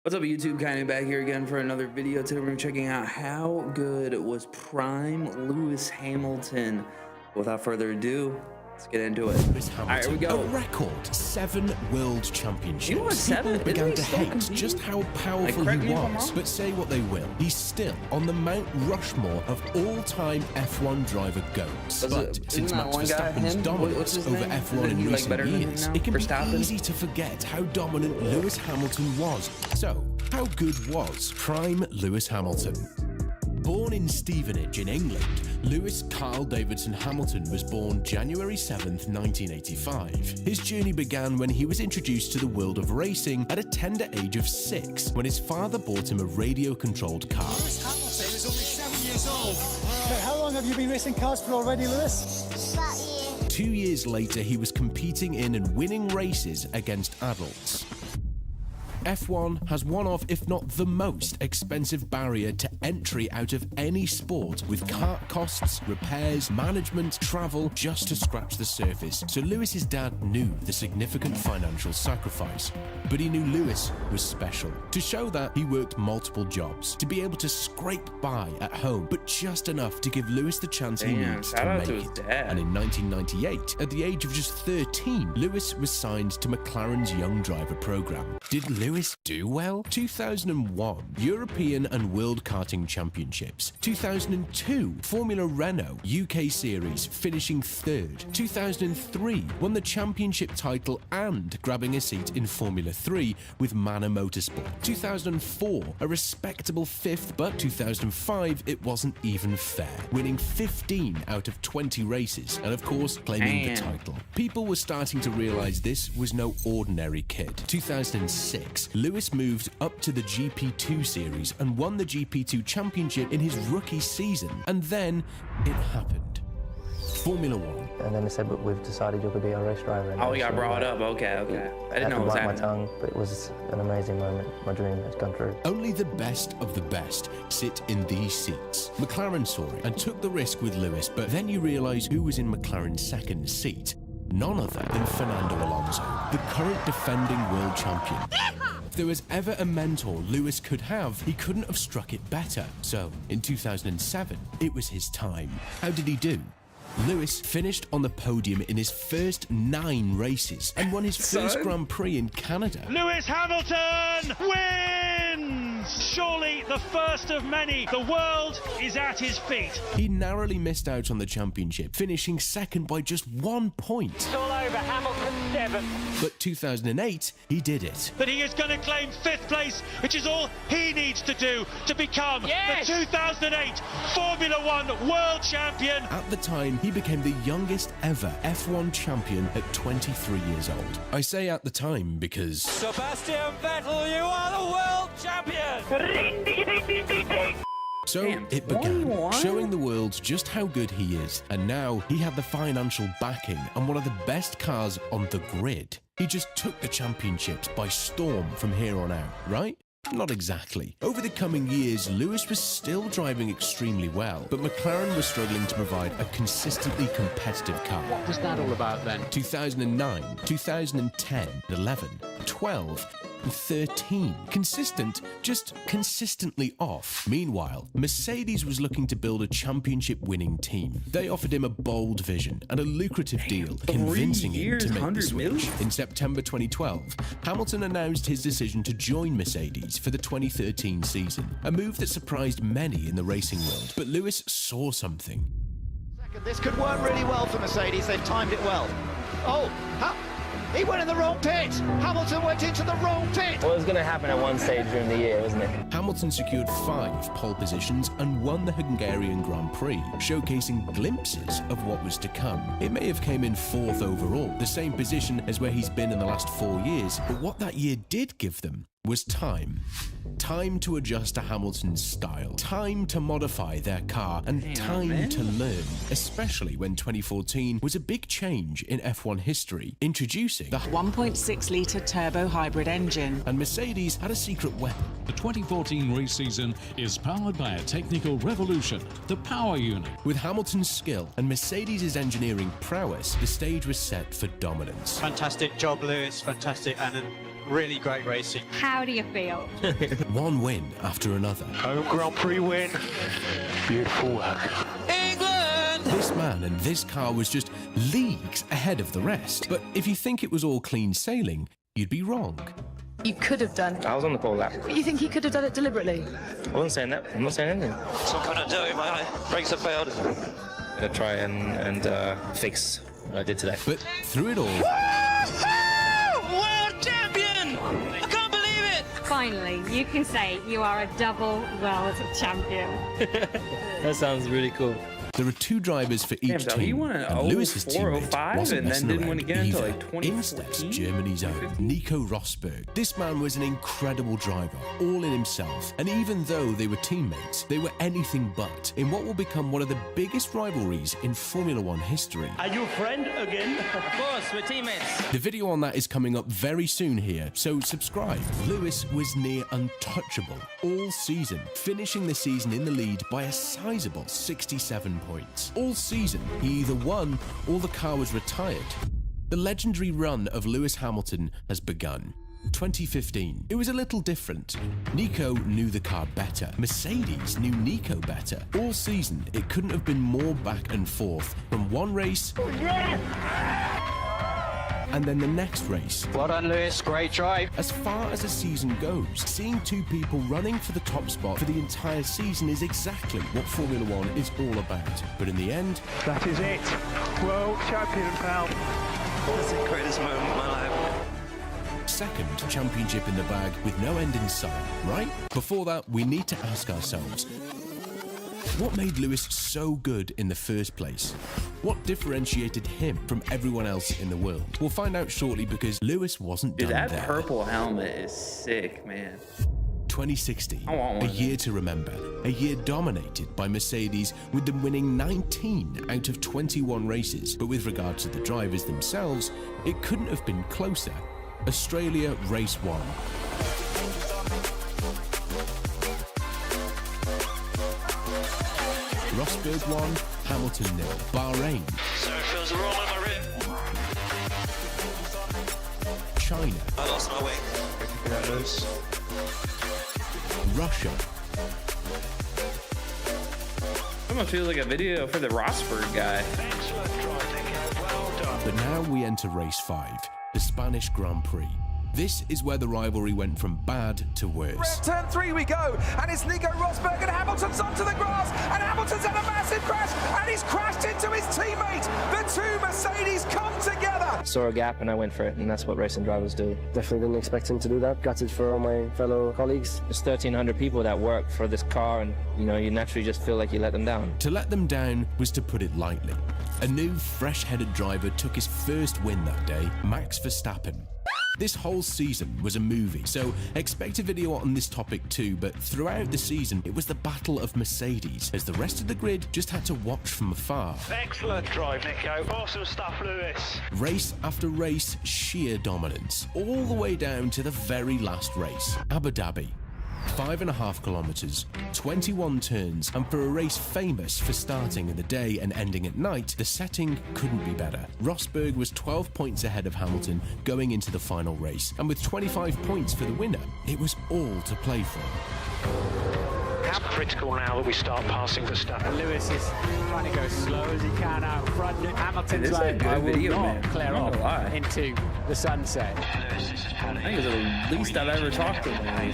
What's up, YouTube? Kind of back here again for another video. Today we're checking out how good was prime Lewis Hamilton. Without further ado, let's get into it. All right, here we go. A record 7 world championships. You know what, 7? People began to hate just how powerful he was. But say what they will, he's still on the Mount Rushmore of all-time F1 driver GOATs. But since Max Verstappen's dominance over F1 in recent years, it can be easy to forget how dominant Lewis Hamilton was. So, how good was prime Lewis Hamilton? Born in Stevenage in England, Lewis Carl Davidson Hamilton was born January 7th, 1985. His journey began when he was introduced to the world of racing at a tender age of 6, when his father bought him a radio-controlled car. Lewis Hamilton is only 7 years old. How long have you been racing cars for already, Lewis? About a year. 2 years later, he was competing in and winning races against adults. F1 has one of, if not the most expensive barrier to entry out of any sport, with kart costs, repairs, management, travel, just to scratch the surface. So Lewis's dad knew the significant financial sacrifice. But he knew Lewis was special. To show that, he worked multiple jobs, to be able to scrape by at home, but just enough to give Lewis the chance he needs to make it. And in 1998, at the age of just 13, Lewis was signed to McLaren's Young Driver program. Did Lewis do well? 2001 European and World Karting Championships. 2002 Formula Renault UK Series, finishing 3rd. 2003 won the championship title and grabbing a seat in Formula 3 with Manor Motorsport. 2004 a respectable 5th, but 2005 it wasn't even fair, winning 15 out of 20 races and of course claiming the title. People were starting to realize this was no ordinary kid. 2006 Lewis moved up to the GP2 series and won the GP2 championship in his rookie season, and then it happened. Formula 1. And then they said, but we've decided you're going to be our race driver. Oh, you got brought up. Okay. I didn't know what was happening. My tongue, but it was an amazing moment. My dream has come true. Only the best of the best sit in these seats. McLaren saw it and took the risk with Lewis, but then you realise who was in McLaren's second seat. None other than Fernando Alonso, the current defending world champion. If there was ever a mentor Lewis could have, he couldn't have struck it better. So, in 2007, it was his time. How did he do? Lewis finished on the podium in his first 9 races and won his first Grand Prix in Canada. Lewis Hamilton wins! Surely the first of many. The world is at his feet. He narrowly missed out on the championship, finishing 2nd by just 1 point. It's all over. Hamilton 7th. But 2008, he did it. But he is going to claim 5th place, which is all he needs to do to become the 2008 Formula 1 world champion. At the time, he became the youngest ever F1 champion at 23 years old. I say at the time because Sebastian Vettel, you are the world champion! So it began, showing the world just how good he is, and now he had the financial backing and one of the best cars on the grid. He just took the championships by storm from here on out, right? Not exactly. Over the coming years, Lewis was still driving extremely well, but McLaren was struggling to provide a consistently competitive car. What was that all about then? 2009, 2010, 11, 12, 13. Consistent, just consistently off. Meanwhile, Mercedes was looking to build a championship-winning team. They offered him a bold vision and a lucrative deal, convincing him to make the switch. In September 2012, Hamilton announced his decision to join Mercedes for the 2013 season, a move that surprised many in the racing world. But Lewis saw something. This could work really well for Mercedes. They've timed it well. Oh, he went in the wrong pit. Hamilton went into the wrong pit. Well, it was going to happen at one stage during the year, wasn't it? Hamilton secured 5 pole positions and won the Hungarian Grand Prix, showcasing glimpses of what was to come. It may have came in 4th overall, the same position as where he's been in the last 4 years, but what that year did give them was time. Time to adjust to Hamilton's style, time to modify their car, and time to learn, especially when 2014 was a big change in F1 history, introducing the 1.6-litre turbo hybrid engine. And Mercedes had a secret weapon. The 2014 race season is powered by a technical revolution, the power unit. With Hamilton's skill and Mercedes' engineering prowess, the stage was set for dominance. Fantastic job, Lewis. Fantastic, and really great racing. How do you feel? One win after another. Home Grand Prix win. Beautiful work. England! This man and this car was just leagues ahead of the rest. But if you think it was all clean sailing, you'd be wrong. You could have done. I was on the pole lap. But you think he could have done it deliberately? I wasn't saying that. I'm not saying anything. So I'm gonna do it, my brakes have failed. I'm gonna try and fix what I did today. But through it all, World champion! I can't believe it! Finally, you can say you are a double world champion. That sounds really cool. there are two drivers for each so he team, won an and Lewis's 04, teammate 05 wasn't and then messing didn't around win again until either. like 2014. In steps Germany's own Nico Rosberg. This man was an incredible driver, all in himself, and even though they were teammates, they were anything but in what will become one of the biggest rivalries in Formula One history. Are you a friend again? Of course, we're teammates. The video on that is coming up very soon here, so subscribe. Lewis was near untouchable all season, finishing the season in the lead by a sizable 67 points. All season, he either won or the car was retired. The legendary run of Lewis Hamilton has begun. 2015. It was a little different. Nico knew the car better. Mercedes knew Nico better. All season, it couldn't have been more back and forth from one race and then the next race. Well done, Lewis. Great drive. As far as a season goes, seeing two people running for the top spot for the entire season is exactly what Formula One is all about. But in the end, That is it. World champion, pal. That's the greatest moment of my life. second championship in the bag with no end in sight, right? Before that, we need to ask ourselves, what made Lewis so good in the first place? What differentiated him from everyone else in the world? We'll find out shortly because Lewis wasn't Dude, done that there. purple helmet is sick, man. 2016, I want one a of year to remember, a year dominated by Mercedes with them winning 19 out of 21 races. But with regard to the drivers themselves, it couldn't have been closer. Australia Race 1. Rosberg 1, Hamilton 0. Bahrain. So it feels wrong with my rib. China. I lost my way. Yeah, Lewis. Russia. Almost feels like a video for the Rosberg guy. Excellent drive, Nico. Well done. But now we enter race 5, the Spanish Grand Prix. This is where the rivalry went from bad to worse. Turn 3 we go, and it's Nico Rosberg and Hamilton's onto the grass, and Hamilton's had a massive crash, and he's crashed into his teammate. The two Mercedes come together. Saw a gap and I went for it, and that's what racing drivers do. Definitely didn't expect him to do that. Gutted for all my fellow colleagues. There's 1,300 people that work for this car, and you naturally just feel like you let them down. To let them down was to put it lightly. A new, fresh-headed driver took his first win that day, Max Verstappen. This whole season was a movie, so expect a video on this topic too, but throughout the season, it was the battle of Mercedes, as the rest of the grid just had to watch from afar. Excellent drive, Nico. Awesome stuff, Lewis. Race after race, sheer dominance, all the way down to the very last race, Abu Dhabi. 5.5 kilometers, 21 turns, and for a race famous for starting in the day and ending at night, the setting couldn't be better. Rosberg was 12 points ahead of Hamilton going into the final race, and with 25 points for the winner, it was all to play for. It's critical now that we start passing the stuff. Lewis is trying to go slow as he can out front. Hamilton's This is a like, good I will video, not man. clear I'm not off gonna lie. into the sunset. Lewis, this is I think it's the least I've ever talked to him.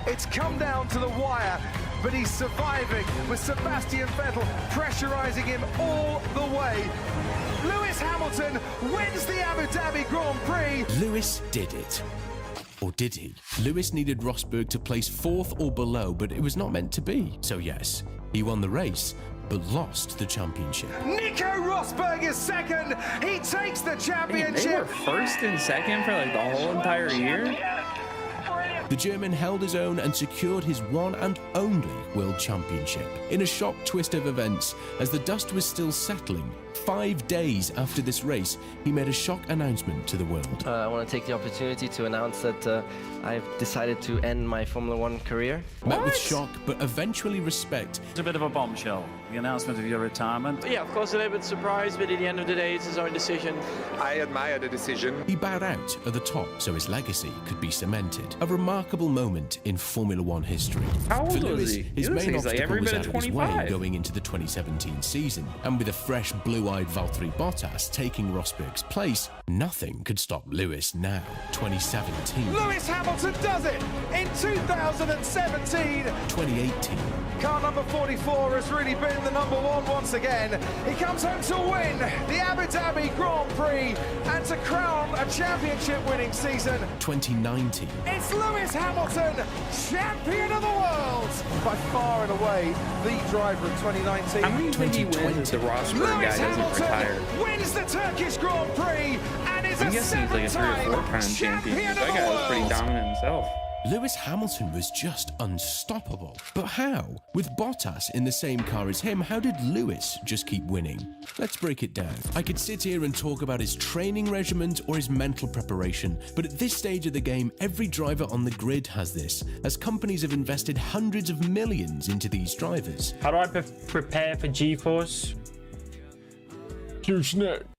It's come down to the wire, but he's surviving with Sebastian Vettel pressurizing him all the way. Lewis Hamilton wins the Abu Dhabi Grand Prix. Lewis did it. Or did he? Lewis needed Rosberg to place 4th or below, but it was not meant to be. So yes, he won the race, but lost the championship. Nico Rosberg is second. He takes the Man, championship. they were first and second for like the whole entire year. Brilliant The German held his own and secured his one and only World Championship. In a shock twist of events, as the dust was still settling, 5 days after this race, he made a shock announcement to the world. I want to take the opportunity to announce that I've decided to end my Formula One career. Met with shock, but eventually respect. It's a bit of a bombshell, the announcement of your retirement. Yeah, of course, a little bit surprised, but at the end of the day, it's his own decision. I admire the decision. He bowed out at the top so his legacy could be cemented. A remarkable moment in Formula One history. How old For Lewis, was he? his He looks main like obstacle every was bit out of of his way 25. going into the 2017 season. And with a fresh, blue-eyed Valtteri Bottas taking Rosberg's place, nothing could stop Lewis now. 2017. Lewis Hamilton does it in 2017. 2018. Car number 44 has really been the number one once again. He comes home to win the Abu Dhabi Grand Prix and to crown a championship-winning season. 2019. It's Lewis Hamilton, champion of the world! By far and away, the driver of 2019. How many do you think he wins if the Rosberg guy Lewis doesn't retire? Hamilton wins the Turkish Grand Prix and is I'm guessing he's like a 3 or 4 time champion. champion That of guy the was pretty world. dominant himself. Lewis Hamilton was just unstoppable. But how? With Bottas in the same car as him, how did Lewis just keep winning? Let's break it down. I could sit here and talk about his training regimen or his mental preparation, but at this stage of the game, every driver on the grid has this, as companies have invested hundreds of millions into these drivers. How do I prepare for G-Force?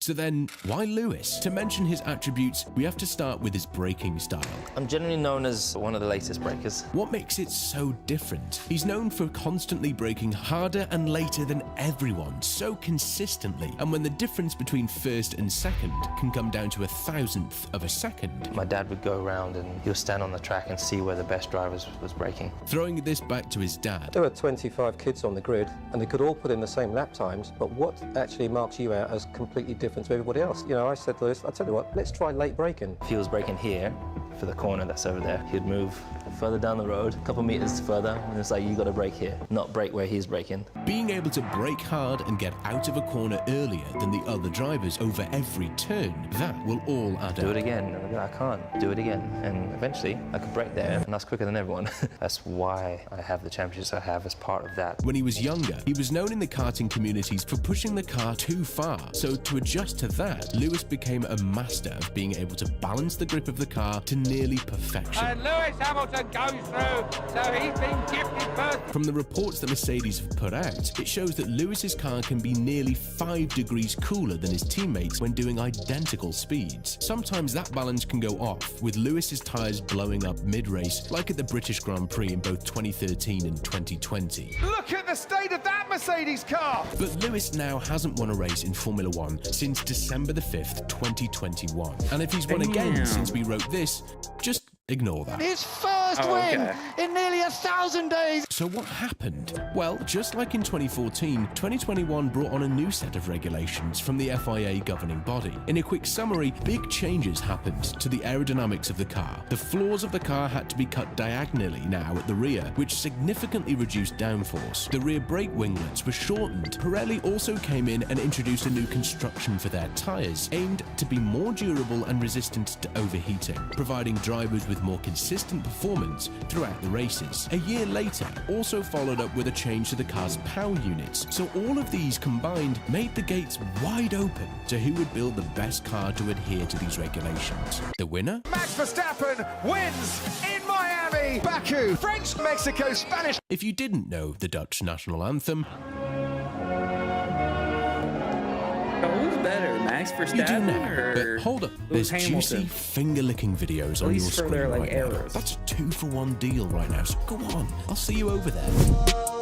So then, why Lewis? To mention his attributes, we have to start with his braking style. I'm generally known as one of the latest brakers. What makes it so different? He's known for constantly braking harder and later than everyone, so consistently, and when the difference between first and second can come down to 1,000th of a second. My dad would go around and he'll stand on the track and see where the best drivers was braking. Throwing this back to his dad. There were 25 kids on the grid and they could all put in the same lap times, but what actually marks you out as completely different to everybody else? You know, I said to Lewis, I tell you what, let's try late braking. If he was braking here for the corner that's over there, he'd move further down the road, a couple meters further, and it's like, you got to brake here, not brake where he's braking. Being able to brake hard and get out of a corner earlier than the other drivers over every turn, that will all add up. Do it again. I can't. Do it again. And eventually, I could brake there, and that's quicker than everyone. That's why I have the championships I have as part of that. When he was younger, he was known in the karting communities for pushing the car too far. So to adjust to that, Lewis became a master of being able to balance the grip of the car to nearly perfection. And Lewis Hamilton goes through, so he's been gifted first. From the reports that Mercedes have put out, it shows that Lewis's car can be nearly 5 degrees cooler than his teammates when doing identical speeds. Sometimes that balance can go off, with Lewis's tyres blowing up mid-race, like at the British Grand Prix in both 2013 and 2020. Look at the state of that Mercedes car! But Lewis now hasn't won a race in Formula One since December the 5th, 2021. And if he's won again since we wrote this, just ignore that. His first win in nearly 1,000 days. So what happened? Well, just like in 2014, 2021 brought on a new set of regulations from the FIA governing body. In a quick summary, big changes happened to the aerodynamics of the car. The floors of the car had to be cut diagonally now at the rear, which significantly reduced downforce. The rear brake winglets were shortened. Pirelli also came in and introduced a new construction for their tyres, aimed to be more durable and resistant to overheating, providing drivers with more consistent performance throughout the races. A year later, also followed up with a change to the car's power units. So all of these combined made the gates wide open to who would build the best car to adhere to these regulations. The winner? Max Verstappen wins in Miami, Baku, French, Mexico, Spanish. If you didn't know the Dutch national anthem, who's better, Max Verstappen you do now, or but hold up, there's juicy finger-licking videos on your screen right now. That's a 2-for-1 deal right now, so go on, I'll see you over there.